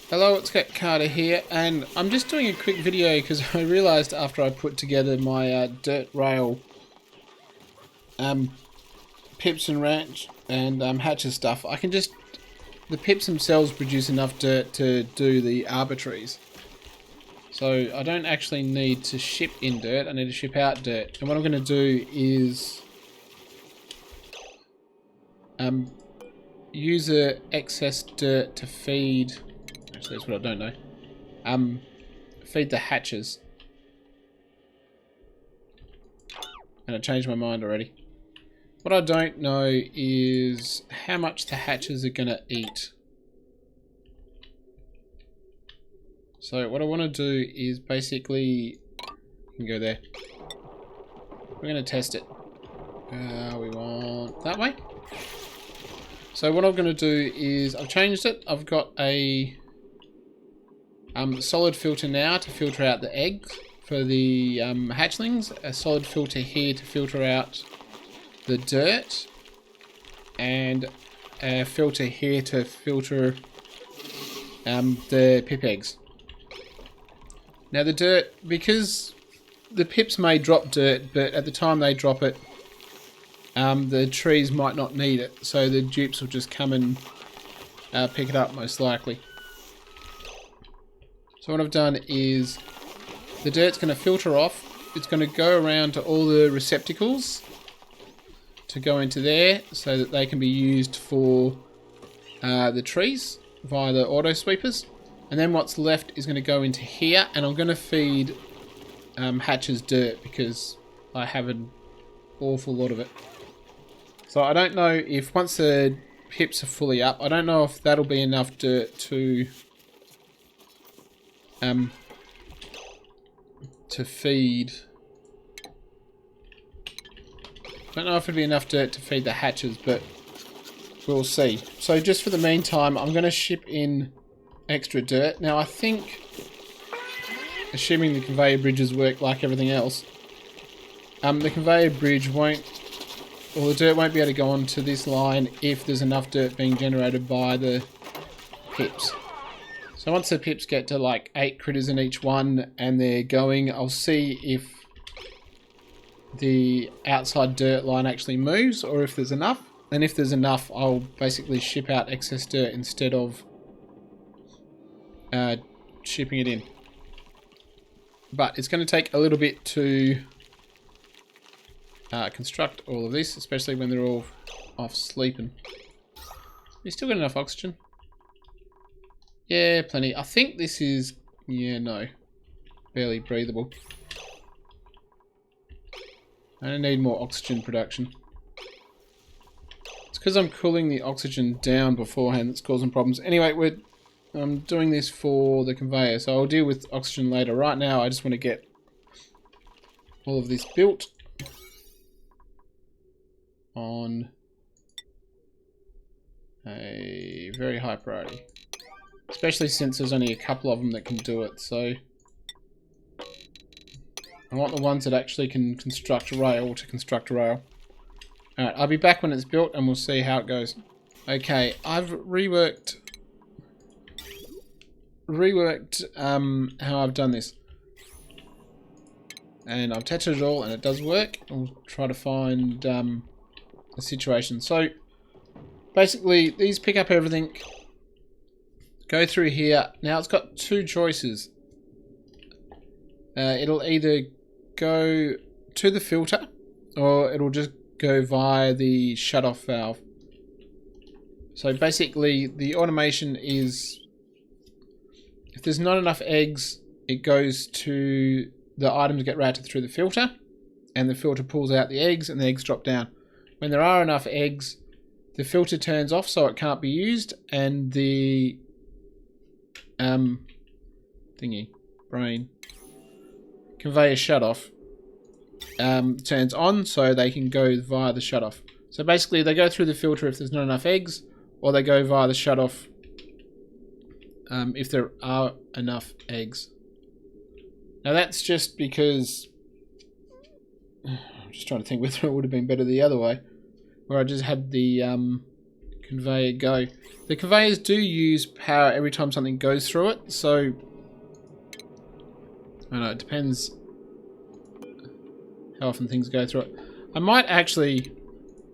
Hello, it's Carter here, and I'm just doing a quick video because I realised after I put together my dirt rail Pips and Ranch and Hatches stuff, I can just... the pips themselves produce enough dirt to do the Arbor Trees. So I don't actually need to ship in dirt, I need to ship out dirt. And what I'm going to do is use the excess dirt to feed... actually that's what I don't know. Feed the hatches. And I changed my mind already. What I don't know is how much the hatches are going to eat. So what I want to do is basically... you can go there. We're going to test it. We want that way. So what I'm going to do is I've changed it. I've got a solid filter now to filter out the eggs for the hatchlings. A solid filter here to filter out the dirt. And a filter here to filter the pip eggs. Now the dirt, because the pips may drop dirt, but at the time they drop it, the trees might not need it, so the dupes will just come and pick it up most likely. So what I've done is the dirt's going to filter off, it's going to go around to all the receptacles to go into there so that they can be used for the trees via the auto sweepers. And then what's left is going to go into here, and I'm going to feed hatches dirt because I have an awful lot of it. So I don't know if once the pips are fully up, I don't know if that'll be enough dirt to feed. I don't know if it'll be enough dirt to feed the hatches, but we'll see. So just for the meantime, I'm going to ship in extra dirt. Now I think, assuming the conveyor bridges work like everything else, the conveyor bridge won't, or the dirt won't be able to go onto this line if there's enough dirt being generated by the pips. So once the pips get to like 8 critters in each one and they're going, I'll see if the outside dirt line actually moves or if there's enough. And if there's enough, I'll basically ship out excess dirt instead of shipping it in. But it's going to take a little bit to construct all of this, especially when they're all off sleeping. You still got enough oxygen? Yeah, plenty. I think this is... yeah, no. Barely breathable. I need more oxygen production. It's because I'm cooling the oxygen down beforehand that's causing problems. Anyway, I'm doing this for the conveyor, so I'll deal with oxygen later. Right now, I just want to get all of this built on a very high priority. Especially since there's only a couple of them that can do it, so I want the ones that actually can construct a rail to construct a rail. Alright, I'll be back when it's built and we'll see how it goes. Okay, I've reworked how I've done this. And I've tested it all and it does work. I'll try to find a situation. So basically these pick up everything, go through here. Now it's got two choices. It'll either go to the filter or it'll just go via the shut-off valve. So basically the automation is, if there's not enough eggs, it goes to the items get routed through the filter and the filter pulls out the eggs and the eggs drop down. When there are enough eggs, the filter turns off so it can't be used and the conveyor shut-off turns on so they can go via the shut-off. So basically they go through the filter if there's not enough eggs, or they go via the shut-off if there are enough eggs. Now that's just because... I'm just trying to think whether it would have been better the other way, where I just had the Conveyor go. The conveyors do use power every time something goes through it, so I don't know, it depends how often things go through it. I might actually,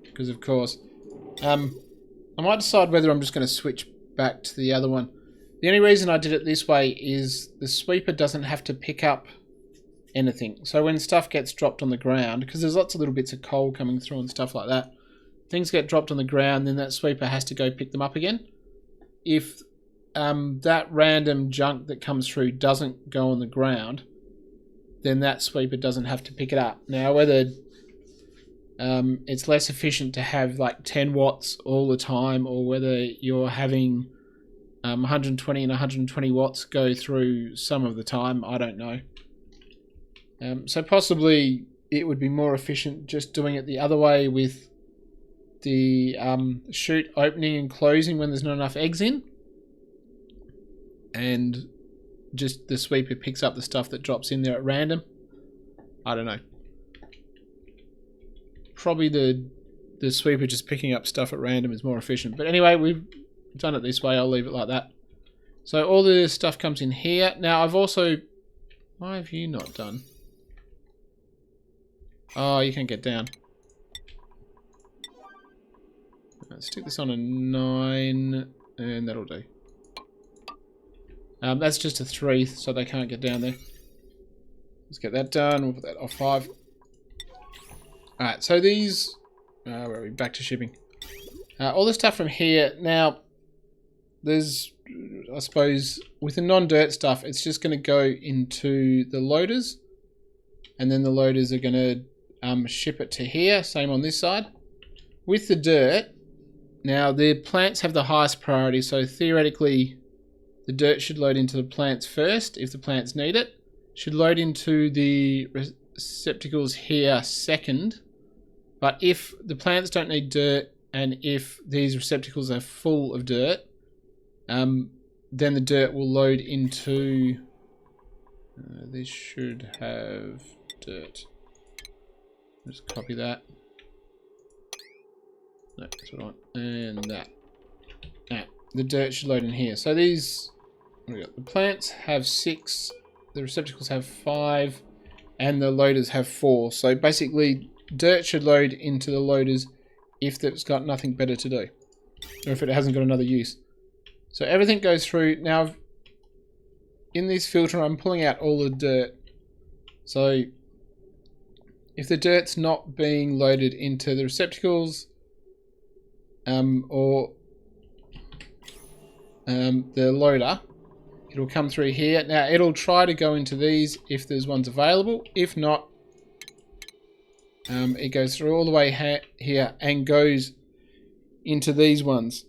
because of course, I might decide whether I'm just going to switch back to the other one. The only reason I did it this way is the sweeper doesn't have to pick up anything. So when stuff gets dropped on the ground, because there's lots of little bits of coal coming through and stuff like that, things get dropped on the ground, then that sweeper has to go pick them up again. If that random junk that comes through doesn't go on the ground, then that sweeper doesn't have to pick it up. Now, whether it's less efficient to have like 10 watts all the time, or whether you're having 120 and 120 watts go through some of the time, I don't know. So possibly it would be more efficient just doing it the other way, with the chute opening and closing when there's not enough eggs in, and just the sweeper picks up the stuff that drops in there at random. I don't know. Probably the sweeper just picking up stuff at random is more efficient. But anyway, we've done it this way. I'll leave it like that. So all the stuff comes in here. Now I've also... Why have you not done? Oh, you can't get down. Let's stick this on a 9, and that'll do. That's just a 3, so they can't get down there. Let's get that done. We'll put that off 5. Alright, so these... where are we? Back to shipping. All the stuff from here. Now, there's... I suppose, with the non-dirt stuff, it's just going to go into the loaders. And then the loaders are going to ship it to here. Same on this side. With the dirt... Now, the plants have the highest priority, so theoretically, the dirt should load into the plants first, if the plants need it. Should load into the receptacles here second. But if the plants don't need dirt, and if these receptacles are full of dirt, then the dirt will load into... this should have dirt. Just copy that. No, that's what I want. And that. Now, the dirt should load in here. So these... What do we got? The plants have 6, the receptacles have 5, and the loaders have 4. So basically, dirt should load into the loaders if it's got nothing better to do. Or if it hasn't got another use. So everything goes through. Now, in this filter, I'm pulling out all the dirt. So, if the dirt's not being loaded into the receptacles... or the loader, it'll come through here. Now it'll try to go into these if there's ones available. If not, it goes through all the way here and goes into these ones.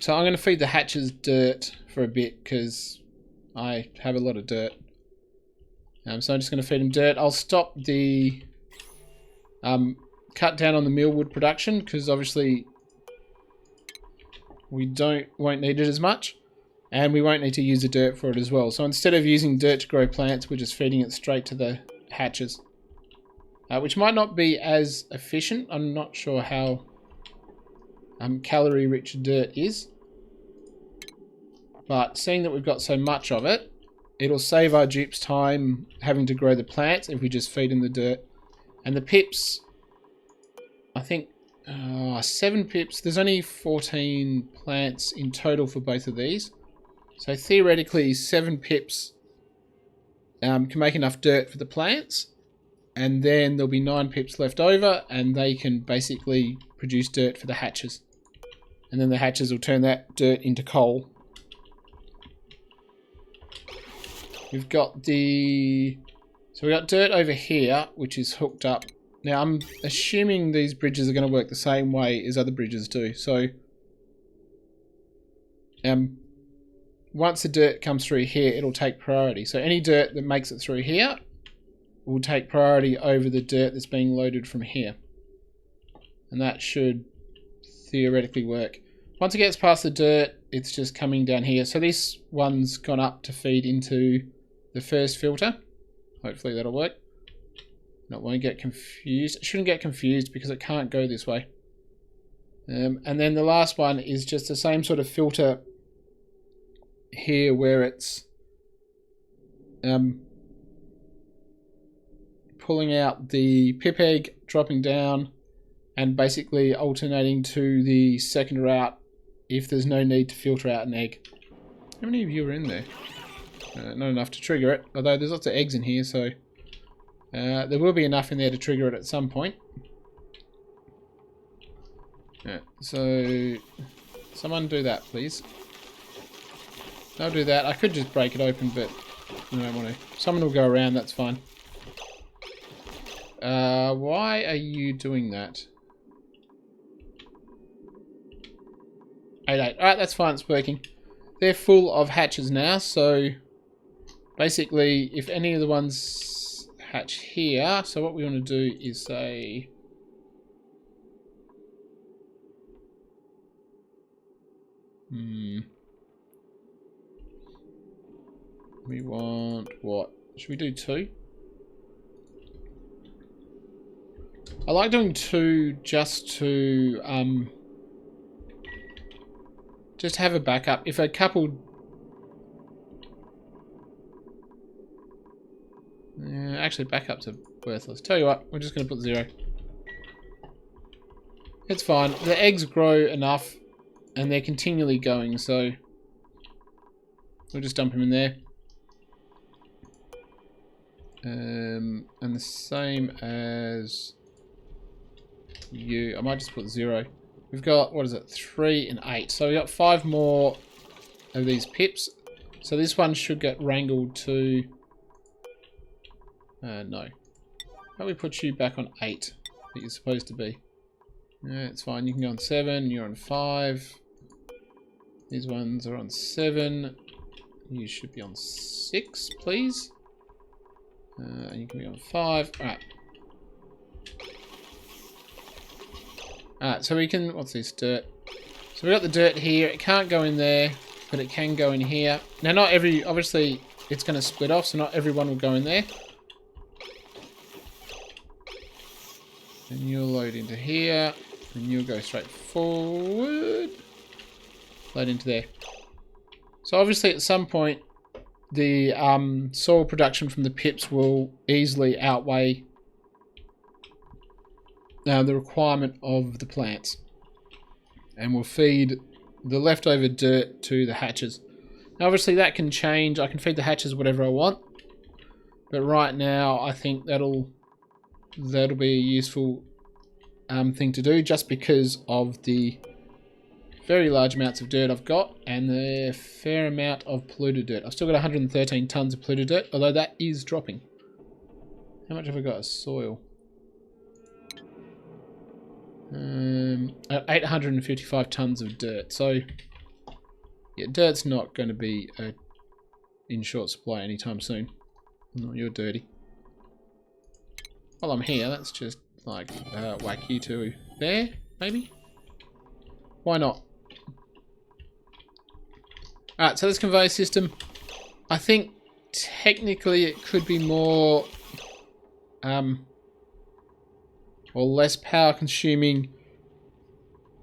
So I'm going to feed the hatches dirt for a bit because I have a lot of dirt. So I'm just going to feed them dirt. I'll stop the cut down on the mealwood production because obviously we won't need it as much, and we won't need to use the dirt for it as well. So instead of using dirt to grow plants, we're just feeding it straight to the hatches, which might not be as efficient. I'm not sure how calorie rich dirt is, but seeing that we've got so much of it, it'll save our dupes time having to grow the plants if we just feed them the dirt. And the pips, I think 7 pips. There's only 14 plants in total for both of these. So theoretically 7 pips can make enough dirt for the plants. And then there'll be 9 pips left over, and they can basically produce dirt for the hatches. And then the hatches will turn that dirt into coal. We've got the... So we've got dirt over here, which is hooked up. Now, I'm assuming these bridges are going to work the same way as other bridges do. So, once the dirt comes through here, it'll take priority. So any dirt that makes it through here will take priority over the dirt that's being loaded from here. And that should theoretically work. Once it gets past the dirt, it's just coming down here. So this one's gone up to feed into the first filter. Hopefully that'll work. Not want to get confused. It shouldn't get confused because it can't go this way. And then the last one is just the same sort of filter here where it's pulling out the pip egg, dropping down, and basically alternating to the second route if there's no need to filter out an egg. How many of you are in there? Not enough to trigger it, although there's lots of eggs in here, so there will be enough in there to trigger it at some point. Yeah, so someone do that, please. I'll do that. I could just break it open, but I don't want to. Someone will go around, that's fine. Why are you doing that? 8-8. Alright, that's fine, it's working. They're full of hatches now, so basically, if any of the ones hatch here, so what we want to do is say... We want what? Should we do 2? I like doing 2 just to just have a backup. If a couple, actually backups are worthless. Tell you what, we're just going to put 0. It's fine. The eggs grow enough, and they're continually going, so we'll just dump them in there. And the same as you. I might just put 0. We've got, what is it, 3 and 8. So we've got 5 more of these pips. So this one should get wrangled to... no. How about we put you back on 8 that you're supposed to be? Yeah, it's fine. You can go on 7. You're on 5. These ones are on 7. You should be on 6, please. And you can be on 5. Alright. Alright, so we can... What's this? Dirt. So we got the dirt here. It can't go in there, but it can go in here. Now, not every... Obviously, it's going to split off, so not everyone will go in there. And you'll load into here. And you'll go straight forward. Load into there. So obviously, at some point, the soil production from the pips will easily outweigh the requirement of the plants, and will feed the leftover dirt to the hatches. Now obviously that can change. I can feed the hatches whatever I want, but right now I think that'll be a useful thing to do, just because of the very large amounts of dirt I've got and the fair amount of polluted dirt. I've still got 113 tons of polluted dirt, although that is dropping. How much have I got of soil? At 855 tons of dirt. So, yeah, dirt's not going to be in short supply anytime soon. Oh, you're dirty. While I'm here, let's just like whack you two there, maybe? Why not? Alright, so this conveyor system, I think technically it could be more or less power consuming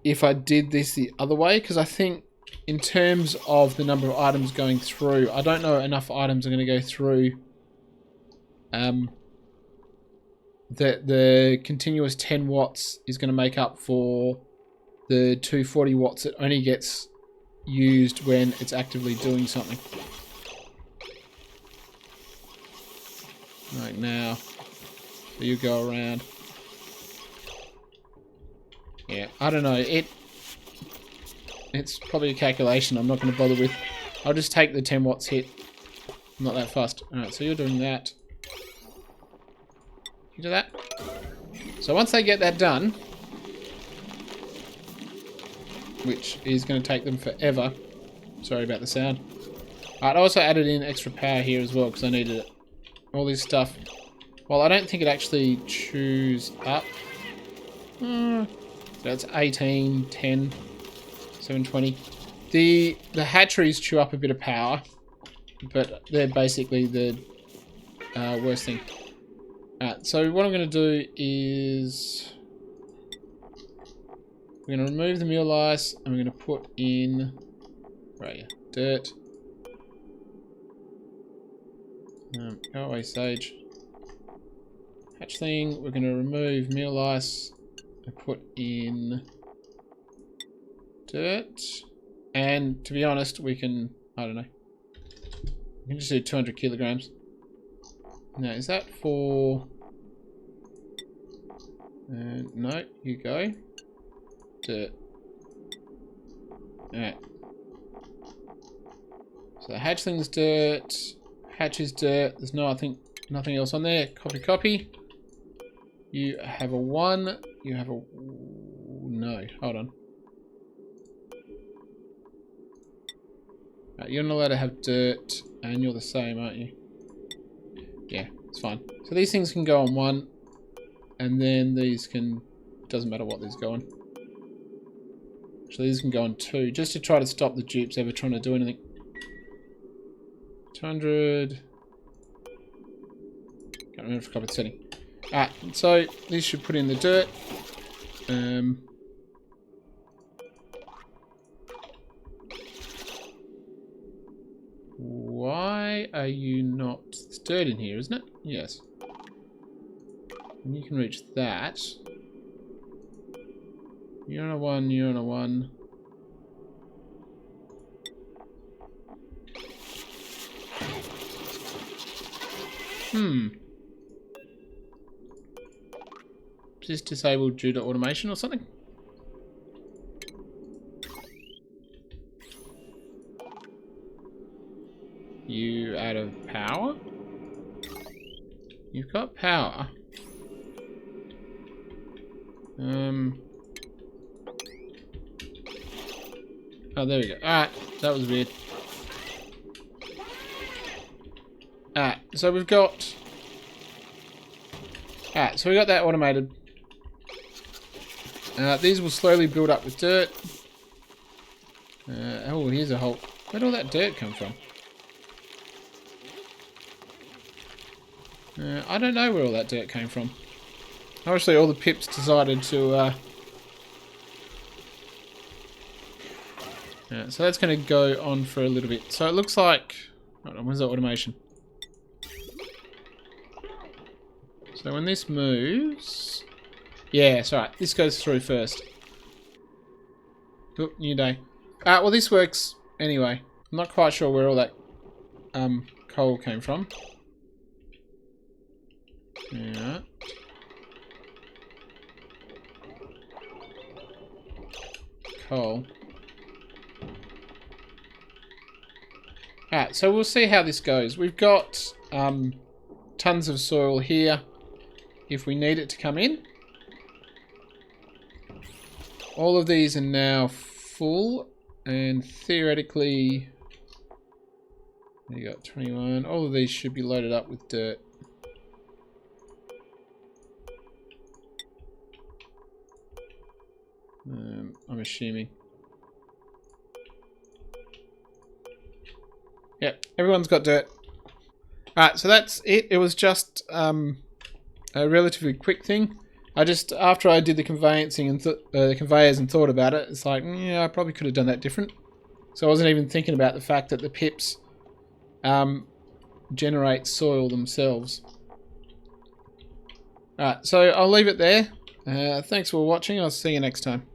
if I did this the other way, because I think in terms of the number of items going through, I don't know enough items are going to go through that the continuous 10 watts is going to make up for the 240 watts that only gets used when it's actively doing something. Right now, so you go around. Yeah, I don't know. It's probably a calculation I'm not going to bother with. I'll just take the 10 watts hit. I'm not that fast. Alright, so you're doing that. You do that. So once they get that done, which is going to take them forever. Sorry about the sound. Alright, I also added in extra power here as well because I needed it. All this stuff. Well, I don't think it actually chews up. So it's 18, 10, 720. The hatcheries chew up a bit of power, but they're basically the worst thing. Alright, so what I'm going to do is... We're going to remove the meal ice and we're going to put in, where are you? Dirt. Go away, Sage. Hatchling, we're going to remove meal ice and put in dirt. And to be honest, we can, I don't know. We can just do 200 kilograms. Now, is that for... no, you go. Dirt. Alright. So hatchling's dirt. Hatch is dirt. There's no, I think, nothing else on there. Copy, copy. You have a 1. You have a... no, hold on. Right, you're not allowed to have dirt, and you're the same, aren't you? Yeah, it's fine. So these things can go on 1, and then these can... it doesn't matter what these go on. So these can go on 2, just to try to stop the dupes ever trying to do anything. 200... can't remember if I copied the setting. Alright, so these should put in the dirt. Why are you not... there's dirt in here, isn't it? Yes. And you can reach that. You're on a 1, you're on a 1. Is this disabled due to automation or something? You out of power? You've got power. Oh, there we go. Alright, that was weird. Alright, so we've got... alright, so we got that automated. These will slowly build up with dirt. Oh, here's a hole. Where'd all that dirt come from? I don't know where all that dirt came from. Obviously, all the pips decided to... yeah, so that's going to go on for a little bit. So it looks like... hold on, where's the automation? So when this moves... yeah, it's alright. This goes through first. Oop, new day. Well, this works anyway. I'm not quite sure where all that coal came from. Yeah. Coal. Alright, so we'll see how this goes. We've got tons of soil here if we need it to come in. All of these are now full, and theoretically, you got 21. All of these should be loaded up with dirt. I'm assuming. Yep, everyone's got dirt. Alright, so that's it. It was just a relatively quick thing. I just, after I did the conveyancing and the conveyors and thought about it, it's like, yeah, I probably could have done that different. So I wasn't even thinking about the fact that the pips generate soil themselves. Alright, so I'll leave it there. Thanks for watching. I'll see you next time.